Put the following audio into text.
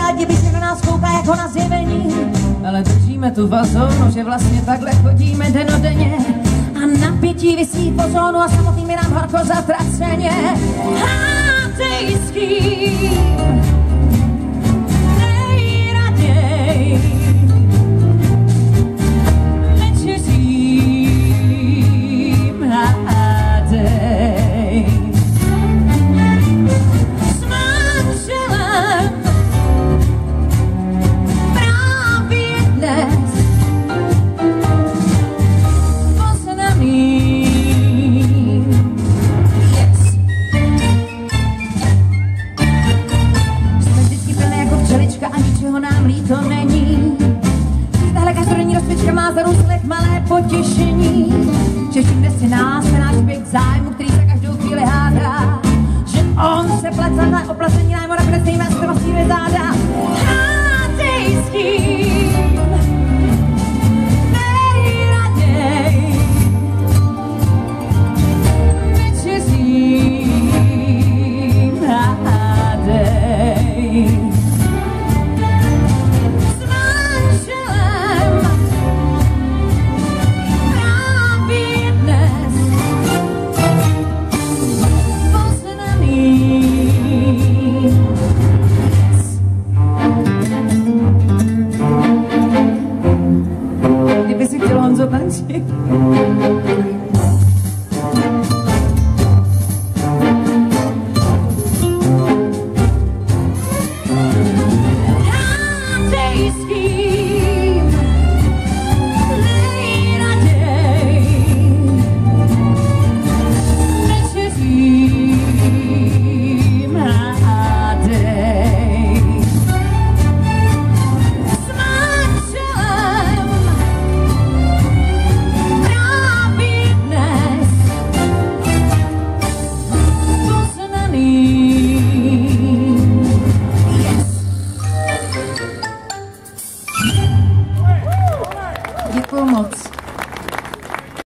rádi, když na nás kouká jako na zjevení. Ale držíme tu vazónu, že vlastně takhle chodíme denodenně. A napětí visí v ozónu a samotným je nám horko zatraceně. Hádej s kým nejraději večeřím, hádej s manželem právě dnes poznaným. Yes. Jsme vždycky plné jako včelička a ničeho nám líto není. Tahle každodenní rozpička má za důsledek malé potěšení, že všude si nás náš běh zájem